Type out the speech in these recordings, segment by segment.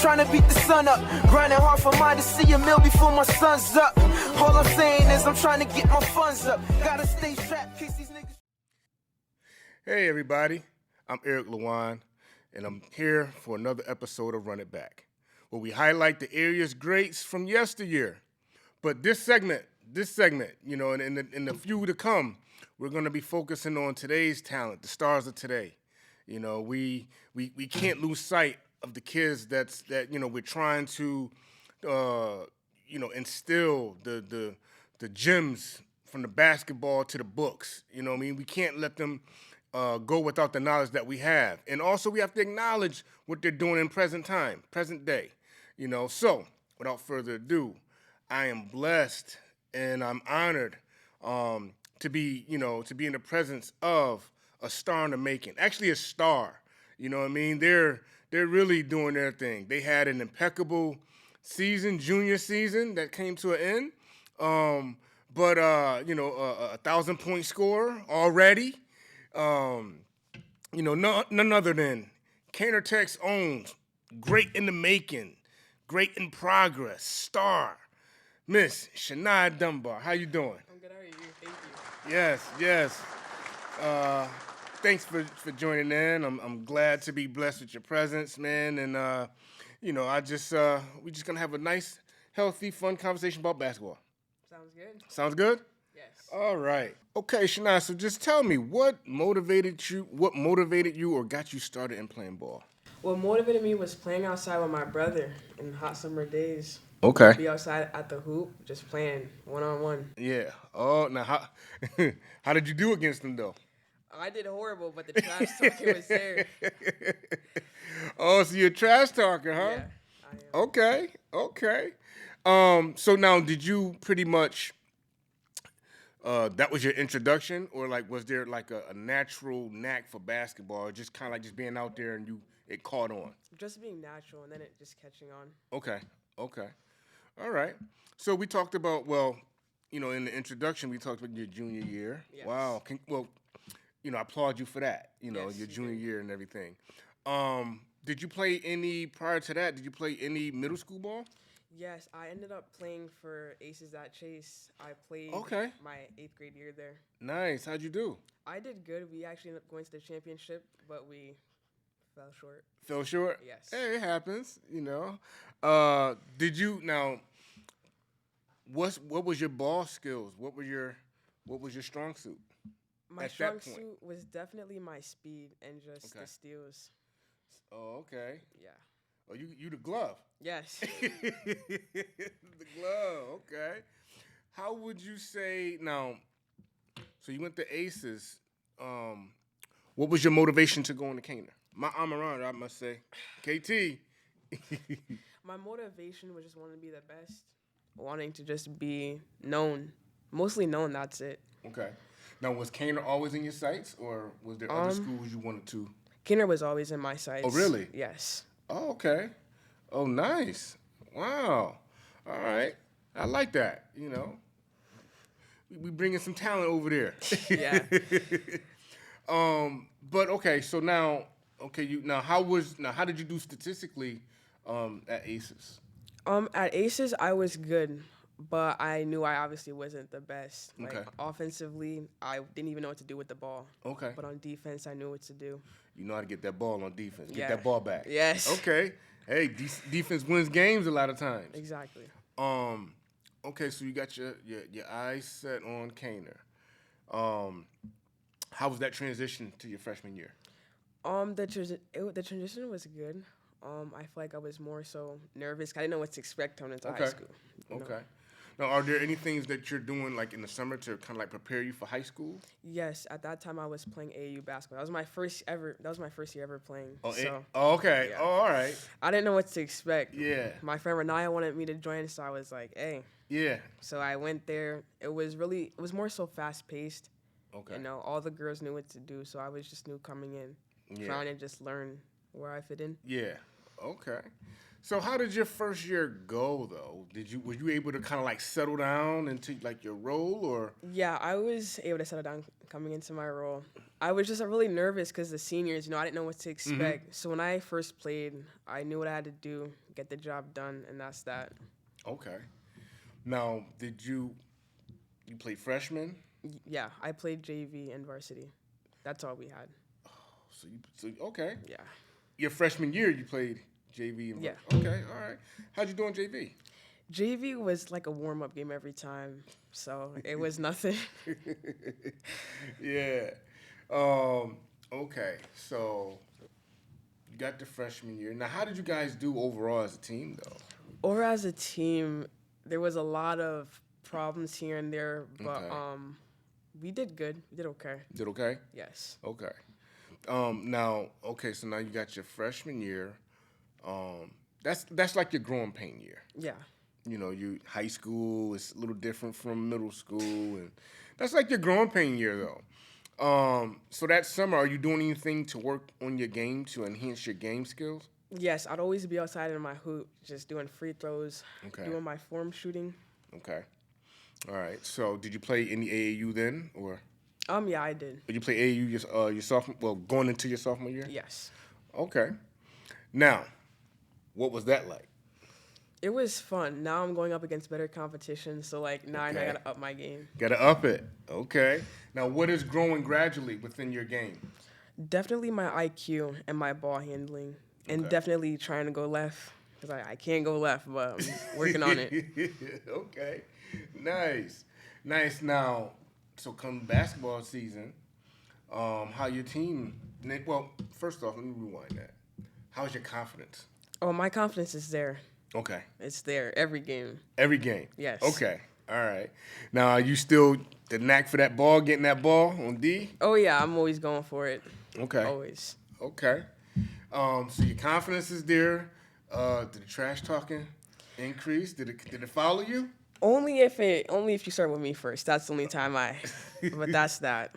trying to beat the sun up. Grinding hard for mine to see a meal before my sun's up. All I'm saying is I'm trying to get my funds up. Gotta stay strapped, case these niggas. Hey everybody, I'm Eric Lewan, and I'm here for another episode of Run It Back, where we highlight the area's greats from yesteryear. But this segment, you know, and in the few to come, we're going to be focusing on today's talent, the stars of today. You know, we can't lose sight of the kids that you know we're trying to, instill the gems from the basketball to the books. You know what I mean? We can't let them go without the knowledge that we have. And also we have to acknowledge what they're doing in present time, present day. You know, so without further ado, I am blessed and I'm honored to be in the presence of a star in the making. Actually a star. You know what I mean? They're really doing their thing. They had an impeccable season, junior season that came to an end. But a 1,000-point score already. None other than Kaner Tech's own great in the making, great in progress, star, Miss Shania Dunbar. How you doing? I'm good. How are you? Thank you. Yes. Thanks for joining in. I'm glad to be blessed with your presence, man. And we just gonna have a nice, healthy, fun conversation about basketball. Sounds good. Sounds good? Yes. All right. Okay, Shania, so just tell me what motivated you or got you started in playing ball? What motivated me was playing outside with my brother in hot summer days. Okay. Be outside at the hoop, just playing one-on-one. Yeah. Oh, now how did you do against them though? I did horrible, but the trash talking was there. Oh, so you're a trash talker, huh? Yeah, I am. Okay. So now did you pretty much that was your introduction, or like was there like a natural knack for basketball, or just kind of like just being out there and it caught on? Just being natural and then it just catching on. Okay. All right. So we talked about, in the introduction, we talked about your junior year. Yes. Wow. I applaud you for that, Yes, your you junior did. year and everything. Did you play prior to that, did you play any middle school ball? Yes, I ended up playing for Aces at Chase. I played my 8th grade year there. Nice. How'd you do? I did good. We actually ended up going to the championship, but we fell short. Fell short? Yes. Hey, it happens, Did you, now, what was your ball skills? What was your strong suit? My strong suit was definitely my speed and just the steals. Oh, okay. Yeah. Oh, you the glove. Yes. The glove, okay. How would you say now? So you went to Aces. What was your motivation to go into Kaner? My arm around it, I must say. KT. My motivation was just wanting to be the best, wanting to just be known, mostly known. That's it. Okay. Now, was Kaner always in your sights, or was there other schools you wanted to? Kaner was always in my sights. Oh, really? Yes. Oh, okay. Oh, nice. Wow. All right. I like that. We bringing some talent over there. Yeah. But okay. So now, how did you do statistically at Aces? At Aces, I was good, but I knew I obviously wasn't the best. Okay. Like offensively, I didn't even know what to do with the ball. Okay. But on defense, I knew what to do. You know how to get that ball on defense. Get Yeah. that ball back. Yes. Okay. Hey, defense wins games a lot of times. Exactly. Okay, so you got your eyes set on Kaner. How was that transition to your freshman year? The transition was good. I feel like I was more so nervous. I didn't know what to expect coming into high school. Okay. Now, are there any things that you're doing like in the summer to kind of like prepare you for high school? Yes, at that time I was playing AAU basketball. That was my first year ever playing. Okay. Yeah. Oh, all right. I didn't know what to expect. Yeah. My friend Renaya wanted me to join, so I was like, hey. Yeah. So I went there. It was more so fast paced. Okay. All the girls knew what to do, so I was just new coming in, trying to just learn where I fit in. Yeah. Okay. So how did your first year go though? Were you able to kind of like settle down into like your role or? Yeah, I was able to settle down coming into my role. I was just really nervous because the seniors, I didn't know what to expect. So when I first played, I knew what I had to do, get the job done, and that's that. Okay. Now, did you play freshman? Yeah, I played JV and varsity. That's all we had. So okay. Yeah. Your freshman year, you played JV. And Yeah. Okay. All right. How'd you do on JV? JV was like a warm-up game every time, so it was nothing. Yeah. Okay. So you got the freshman year. Now, how did you guys do overall as a team, though? Or as a team, there was a lot of problems here and there, but Okay. we did good. We did okay. Did okay? Yes. Okay. Now, okay. So now you got your freshman year. That's like your growing pain year. Yeah. You high school is a little different from middle school, and that's like your growing pain year, though. So that summer, are you doing anything to work on your game to enhance your game skills? Yes, I'd always be outside in my hoop, just doing free throws, Okay. doing my form shooting. Okay. All right. So did you play in the AAU then, or Yeah, I did. did you play AAU your sophomore? Well, going into your sophomore year. Yes. Okay. Now, what was that like? It was fun. Now I'm going up against better competition, so now I Okay. gotta up my game. Got to up it. Okay. Now, what is growing gradually within your game? Definitely my IQ and my ball handling, and Okay. definitely trying to go left because I can't go left, but I'm working on it. Okay. Nice. Nice. Now, so come basketball season, how your team? Well, first off, let me rewind that. How's your confidence? Oh, my confidence is there. Okay. It's there every game. Every game. Yes. Okay. All right. Now, are you still the knack for that ball, getting that ball on D? Oh yeah, I'm always going for it. Okay. Always. Okay. So your confidence is there. Did the trash talking increase? Did it follow you? Only if you start with me first. That's the only time but that's that.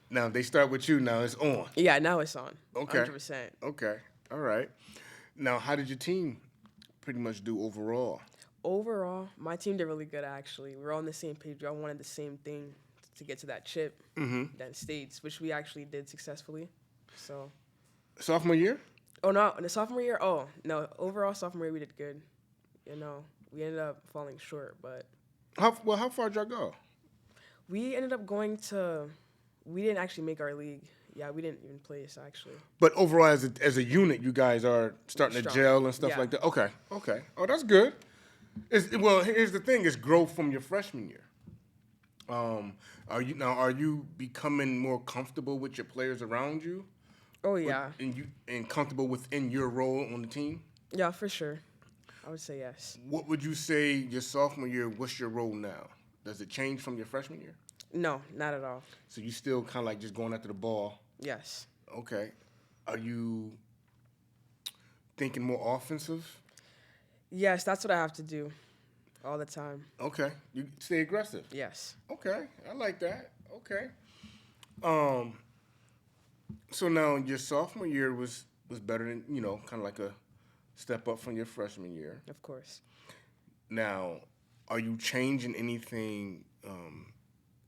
Now they start with you. Now it's on. Yeah, now it's on. Okay. 100%. Okay. All right. Now, how did your team pretty much do overall? Overall, my team did really good actually. We were all on the same page. We all wanted the same thing to get to that chip, that states, which we actually did successfully. So, Sophomore year? oh no, in the sophomore year, oh no, overall sophomore year we did good. We ended up falling short, but How far did y'all go? we ended up we didn't actually make our league. Yeah, we didn't even place actually. But overall, as a unit, you guys are starting to Strong. gel and stuff Yeah. like that. Okay. Okay. Oh, that's good. Well, here's the thing: it's growth from your freshman year. Are you becoming more comfortable with your players around you? Oh yeah, And comfortable within your role on the team? yeah, for sure. I would say yes. What would you say your sophomore year? What's your role now? Does it change from your freshman year? No, not at all. So you still kind of like just going after the ball. Yes. Okay. Are you thinking more offensive? Yes, that's what I have to do all the time. Okay. You stay aggressive. Yes. Okay. I like that. Okay. So now your sophomore year was better than, kind of like a step up from your freshman year. Of course. Now, are you changing anything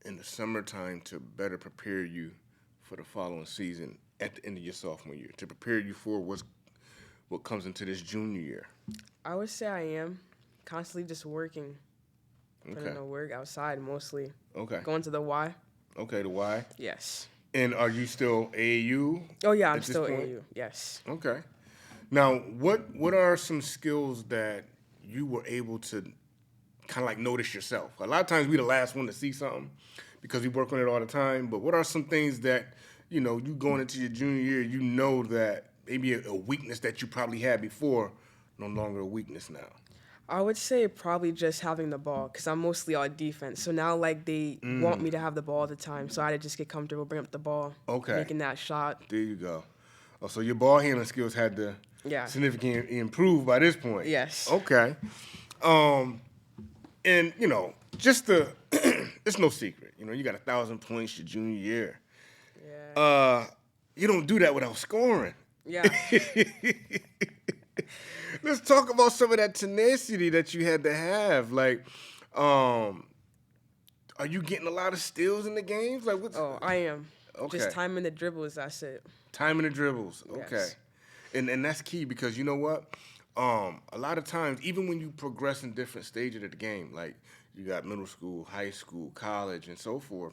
in the summertime to better prepare you for the following season at the end of your sophomore year, to prepare you for what comes into this junior year? I would say I am constantly just working. Putting Okay. in the work outside mostly. Okay. Going to the Y. Okay, the why? Yes. And are you still AAU? Oh yeah, I'm at this still point? AU. Yes. Okay. Now, what are some skills that you were able to kind of like notice yourself? A lot of times we the last one to see something because we work on it all the time. But what are some things that, you going into your junior year, that maybe a weakness that you probably had before, no longer a weakness now? I would say probably just having the ball because I'm mostly on defense. So now they want me to have the ball all the time. So I had to just get comfortable, bring up the ball, Okay. making that shot. There you go. Oh, so your ball handling skills had to Yeah. significantly improve by this point. Yes. Okay. And just it's no secret. You got 1,000 points your junior year. Yeah. You don't do that without scoring. Yeah. Let's talk about some of that tenacity that you had to have. Like, are you getting a lot of steals in the games? Like, what's Oh, I am. Okay. Just timing the dribbles. That's it. timing the dribbles? Okay, Yes. and that's key because you know what? A lot of times, even when you progress in different stages of the game, like you got middle school, high school, college, and so forth,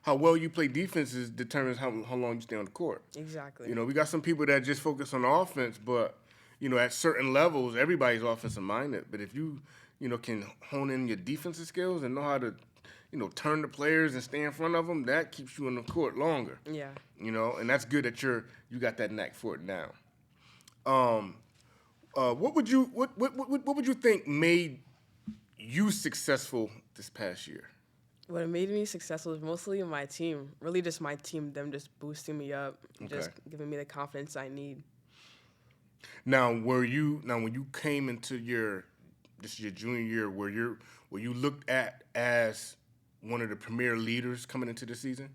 how well you play defenses determines how long you stay on the court. Exactly. You know, we got some people that just focus on offense, but you know, at certain levels, everybody's offensive minded. But if you, you know, can hone in your defensive skills and know how to, you know, turn the players and stay in front of them, that keeps you on the court longer. Yeah. You know, and that's good that you got that knack for it now. What would you think made you successful this past year? What made me successful is mostly my team. Really, just my team. Them just boosting me up, just Okay. giving me the confidence I need. Now, when you came into your junior year, were you looked at as one of the premier leaders coming into the season?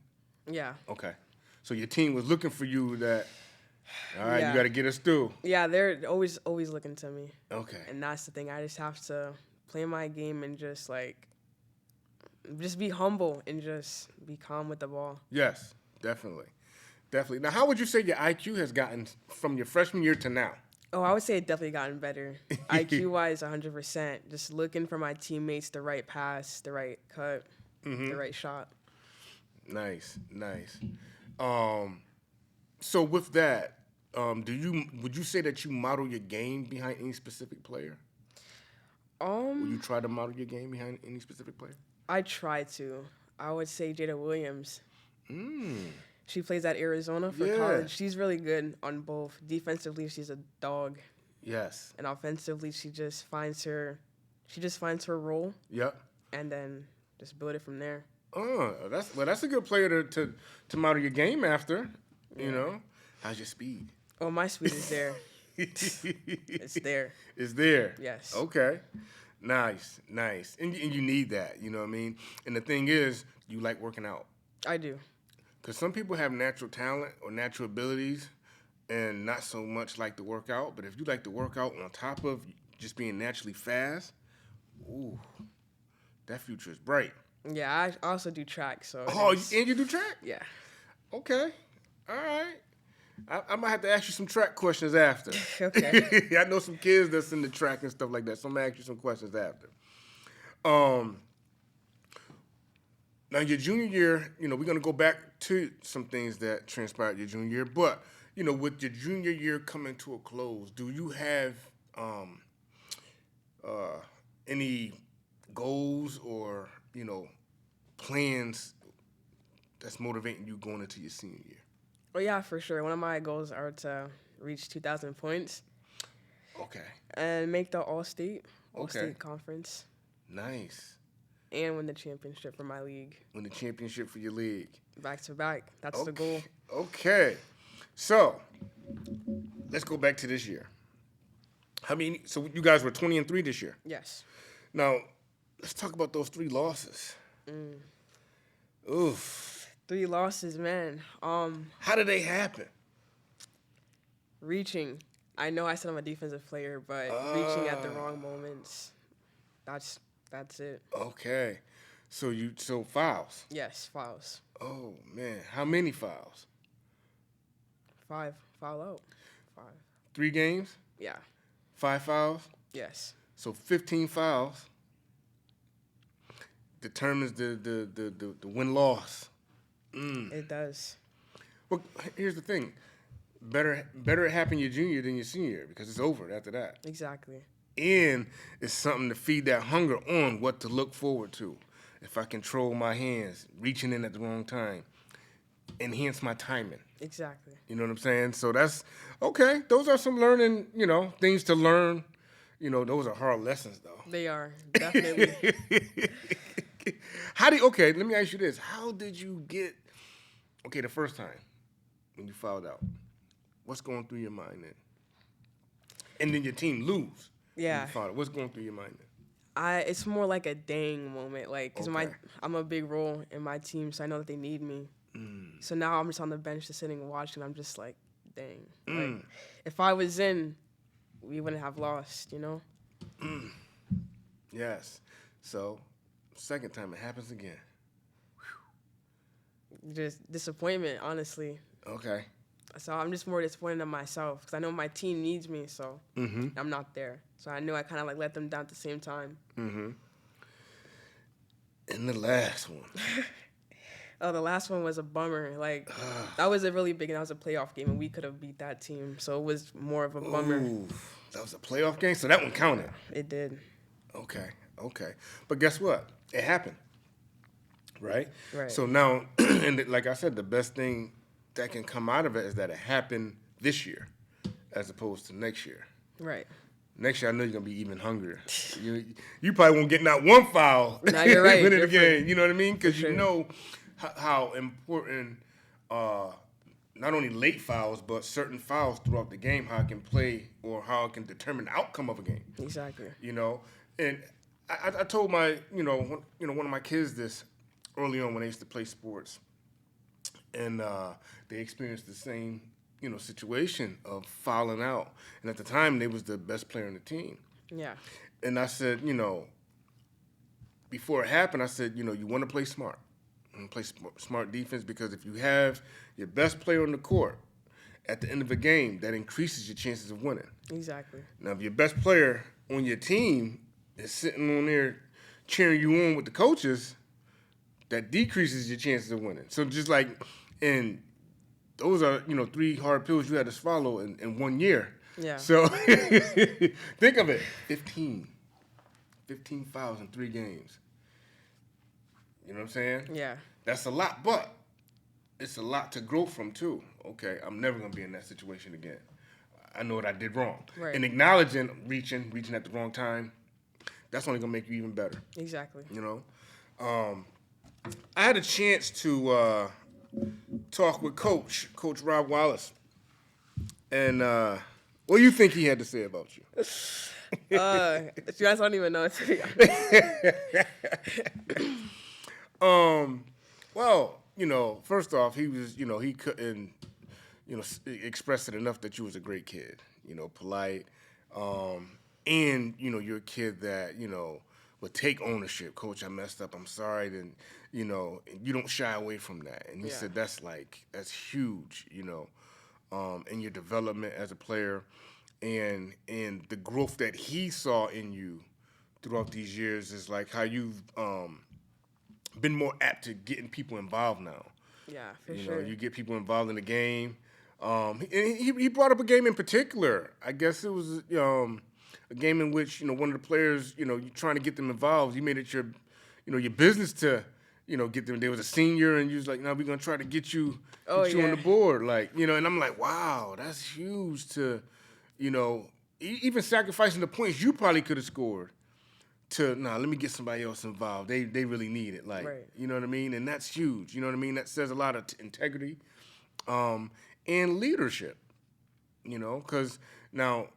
Yeah. Okay, so your team was looking for you. That all right, Yeah. you got to get us through. Yeah, they're always looking to me, Okay, and that's the thing. I just have to play my game and just be humble and just be calm with the ball. yes, definitely. Now, how would you say your IQ has gotten from your freshman year to now? Oh, I would say it definitely gotten better. IQ wise, 100%. Just looking for my teammates, the right pass, the right cut, the right shot. Nice. So with that, would you say that you model your game behind any specific player? Would you try to model your game behind any specific player? I try to. I would say Jada Williams. She plays at Arizona for Yeah. college. She's really good on both. Defensively, she's a dog, Yes. and offensively, she just finds her role Yep. and then just build it from there. That's a good player to model your game after. You know, how's your speed? Oh, my speed is there. It's there. It's there. Yes. Okay. Nice. And you need that. You know what I mean? And the thing is, you like working out. I do. Because some people have natural talent or natural abilities and not so much like to work out. But if you like to work out on top of just being naturally fast, ooh, that future is bright. Yeah, I also do track, so. Oh, it's- and you do track? yeah. Okay. All right. I might have to ask you some track questions after. Okay. I know some kids that's in the track and stuff like that, so I'm going to ask you some questions after. Now, your junior year, you know, we're going to go back to some things that transpired your junior year, but, you know, with your junior year coming to a close, do you have any goals or, you know, plans that's motivating you going into your senior year? Oh, yeah, for sure. One of my goals are to reach 2,000 points Okay. and make the All-State Okay. conference Nice. and win the championship for my league. Win the championship for your league. Back to back. That's the goal. Okay. So, let's go back to this year. So you guys were 20-3 this year. Yes. Now, let's talk about those 3 losses. Oof. 3 losses, man. How did they happen? Reaching. I know I said I'm a defensive player, but reaching at the wrong moments. That's it. Okay. So fouls. Yes, fouls. Oh, man. How many fouls? 5. Foul out. 5. 3 games? Yeah. 5 fouls? Yes. So 15 fouls determines the win-loss. It does. Well, here's the thing. Better it happen your junior than your senior year because it's over after that. Exactly. And it's something to feed that hunger on what to look forward to. If I control my hands, reaching in at the wrong time, enhance my timing. Exactly. You know what I'm saying? So that's okay. Those are some learning, you know, things to learn. You know, those are hard lessons though. They are. Definitely. Okay, let me ask you this. How did you get, the first time when you fouled out, what's going through your mind then? And then your team lose. when Yeah. you fouled out. What's going through your mind then? It's more like a dang moment, like, because Okay. I'm a big role in my team, so I know that they need me. So now I'm just on the bench just sitting and watching. I'm just like, dang. Like, if I was in, we wouldn't have lost, you know? Yes. So, second time it happens again. Just disappointment, honestly. Okay. So I'm just more disappointed in myself because I know my team needs me, so I'm not there. So I knew I kind of like let them down at the same time. And the last one. Oh, the last one was a bummer. Like that was a really big, and that was a playoff game, and we could have beat that team. So it was more of a bummer. Ooh, that was a playoff game, so that one counted. It did. Okay. But guess what? It happened. Right? Right. So now, and like I said, the best thing that can come out of it is that it happened this year as opposed to next year. Right. Next year, I know you're going to be even hungrier. You probably won't get not one foul No, you're right. within the game. You know what I mean? Because sure. you know how important not only late fouls, but certain fouls throughout the game, how it can play or how it can determine the outcome of a game. Exactly. You know, and I told my one of my kids this early on when they used to play sports, and they experienced the same situation of fouling out, and at the time they was the best player on the team. Yeah. And I said, before it happened, I said, you want to play smart and play smart defense, because if you have your best player on the court at the end of a game, that increases your chances of winning. Exactly. Now, if your best player on your team is sitting on there cheering you on with the coaches, that decreases your chances of winning. So just like, and those are, 3 hard pills you had to swallow in 1 year. Yeah. So think of it, 15 fouls in 3 games. You know what I'm saying? Yeah. That's a lot, but it's a lot to grow from too. Okay, I'm never going to be in that situation again. I know what I did wrong. Right. And acknowledging reaching at the wrong time, that's only going to make you even better. Exactly. I had a chance to talk with Coach Rob Wallace, and what do you think he had to say about you? You guys don't even know. Well, first off, he was, he couldn't, express it enough that you was a great kid, polite, and, you're a kid that, would take ownership. Coach, I messed up. I'm sorry. And, and you don't shy away from that. And he said that's huge, in your development as a player and the growth that he saw in you throughout these years is like how you've been more apt to getting people involved now. Yeah, for sure. You get people involved in the game. He brought up a game in particular. I guess it was a game in which one of the players, you're trying to get them involved. You made it your business to get them. There was a senior, and you was like, no, we're gonna try to get you on the board, and I'm like, wow, that's huge to, even sacrificing the points you probably could have scored. To let me get somebody else involved. They really need it, right. You know what I mean? And that's huge. You know what I mean? That says a lot of integrity, and leadership. Because now,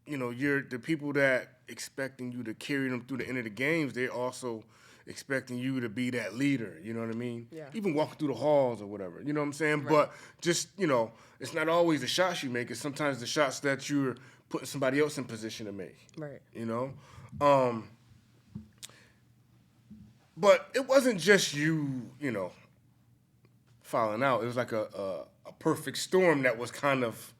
you're the people that expecting you to carry them through the end of the games. They're also expecting you to be that leader. You know what I mean? Yeah. Even walking through the halls or whatever. You know what I'm saying? Right. But just it's not always the shots you make. It's sometimes the shots that you're putting somebody else in position to make. Right. But it wasn't just you, falling out. It was like a perfect storm that was kind of,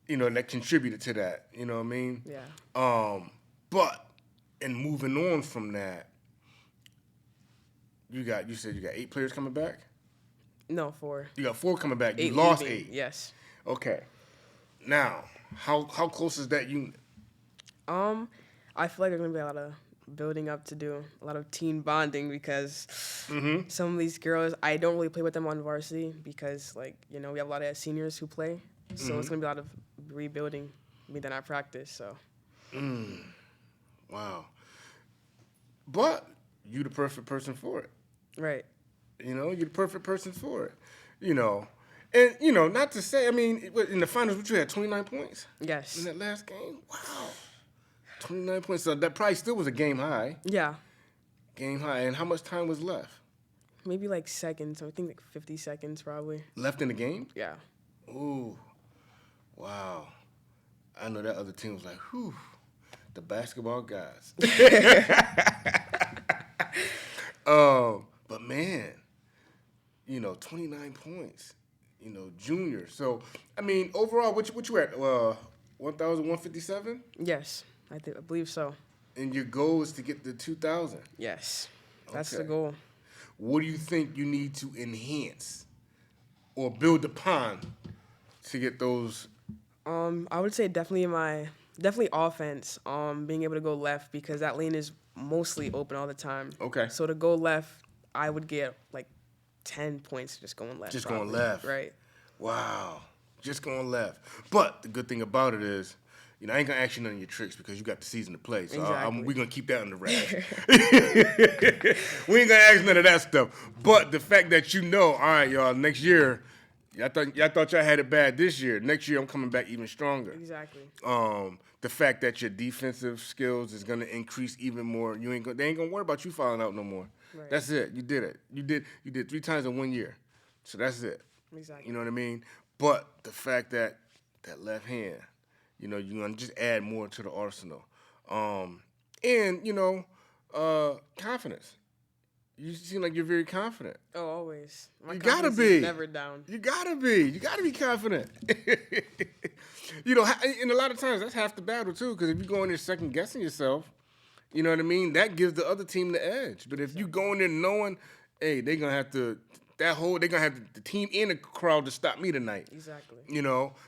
that contributed to that. You know what I mean? Yeah. But in moving on from that, you said you got 8 players coming back? No, 4. You got 4 coming back. You 8 lost leaving. 8. Yes. Okay. Now, how close is that unit? I feel like there's gonna be a lot of building up to do, a lot of team bonding because some of these girls, I don't really play with them on varsity because, we have a lot of seniors who play. So it's going to be a lot of rebuilding me than I practice, so. Wow. But you the perfect person for it. Right. You're the perfect person for it. And, not to say, I mean, in the finals, what you had, 29 points? Yes. In that last game? Wow. 29 points. So that probably still was a game high. Yeah. Game high. And how much time was left? Maybe seconds. I think 50 seconds probably. Left in the game? Yeah. Ooh. Wow. I know that other team was like, whew, the basketball guys. But man, 29 points, junior. So, I mean, overall, what you at? 1,157? Yes, I believe so. And your goal is to get to 2,000. Yes, that's Okay. the goal. What do you think you need to enhance or build upon to get those? I would say definitely offense. Being able to go left because that lane is mostly open all the time. Okay. So to go left, I would get like 10 points just going left. Just going probably. left. Right. Wow, just going left. But the good thing about it is, I ain't gonna ask you none of your tricks because you got the season to play. So Exactly. we're gonna keep that under wraps. We ain't gonna ask none of that stuff. But the fact that all right, y'all, next year, y'all thought y'all had it bad this year. Next year, I'm coming back even stronger. Exactly. The fact that your defensive skills is gonna increase even more. They ain't gonna worry about you falling out no more. Right. That's it. You did it. You did 3 times in 1 year. So that's it. Exactly. You know what I mean? But the fact that left hand, you're gonna just add more to the arsenal. And confidence. You seem like you're very confident. Oh, always. My You gotta confidence is be. never down. You gotta be. You gotta be confident. And a lot of times that's half the battle too. Because if you go in there second guessing yourself, you know what I mean. That gives the other team the edge. But if you go in there knowing, hey, they're gonna have to. They're gonna have the team and the crowd to stop me tonight. Exactly.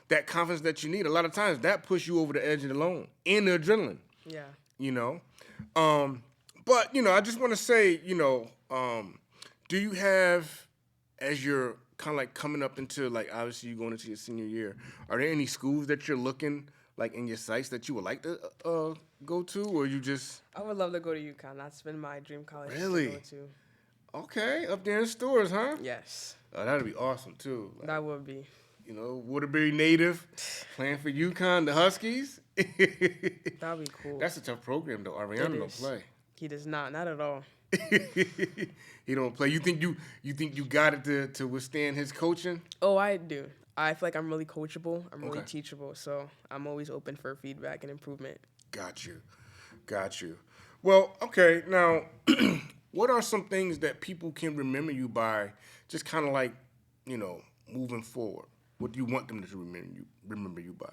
That confidence that you need. A lot of times that pushes you over the edge of the loan and the adrenaline. Yeah. But I just want to say, do you have, as you're kind of like coming up into like obviously you're going into your senior year, are there any schools that you're looking like in your sights that you would like to go to, or you just? I would love to go to UConn. That's been my dream college Really? to go to. Okay, up there in Stores, huh? Yes. Oh, that'd be awesome too. Like, That would be. Waterbury native, playing for UConn, the Huskies. That would be cool. That's a tough program though. Ariana don't is. play. He does not at all. He don't play. You think you got it to withstand his coaching? Oh, I do. I feel like I'm really coachable. I'm really Okay. teachable. So I'm always open for feedback and improvement. Got you. Well, okay. Now, what are some things that people can remember you by? Just kind of like, moving forward. What do you want them to remember you by?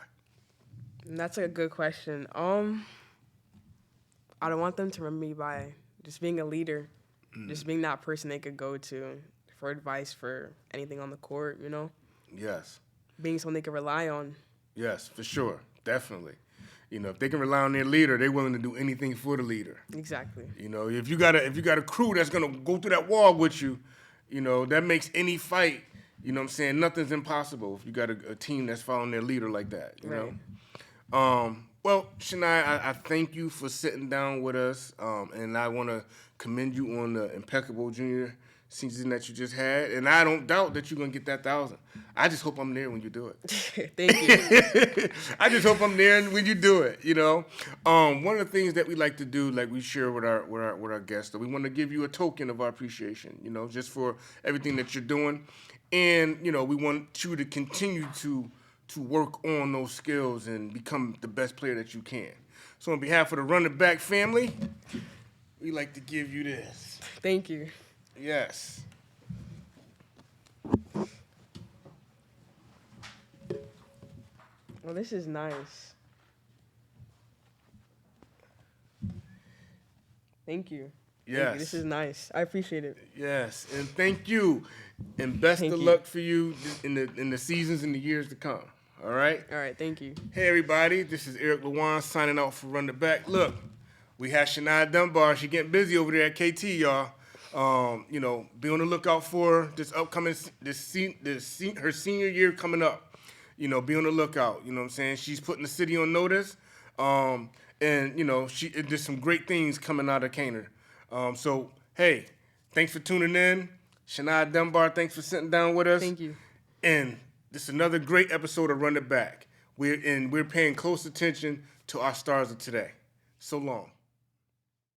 And that's a good question. I don't want them to remember me by just being a leader, just being that person they could go to for advice for anything on the court, Yes. being someone they can rely on. Yes, for sure. Definitely. If they can rely on their leader, they're willing to do anything for the leader. Exactly. If you got a crew that's gonna go through that wall with you, that makes any fight. Nothing's impossible if you got a team that's following their leader like that. Right. Well, Shania, I thank you for sitting down with us, and I want to commend you on the impeccable junior season that you just had, and I don't doubt that you're gonna get that 1,000. I just hope I'm there when you do it. Thank you. I just hope I'm there when you do it. One of the things that we like to do, like we share with our guests, that we want to give you a token of our appreciation. Just for everything that you're doing, and we want you to continue to work on those skills and become the best player that you can. So on behalf of the Run It Back family, we like to give you this. Thank you. Yes. Well, this is nice. Thank you. Thank Yes. you. This is nice. I appreciate it. Yes, and thank you, and best Thank of you. luck for you in the seasons and the years to come. All right. All right. Thank you. Hey everybody, this is Eric Lewan signing out for Run the Back. Look, we have Shania Dunbar. She getting busy over there at KT, y'all. Be on the lookout for this upcoming her senior year coming up. Be on the lookout. You know what I'm saying? She's putting the city on notice. And there's some great things coming out of Caner. So hey, thanks for tuning in. Shania Dunbar, thanks for sitting down with us. Thank you. And this is another great episode of Run It Back. We're paying close attention to our stars of today. So long.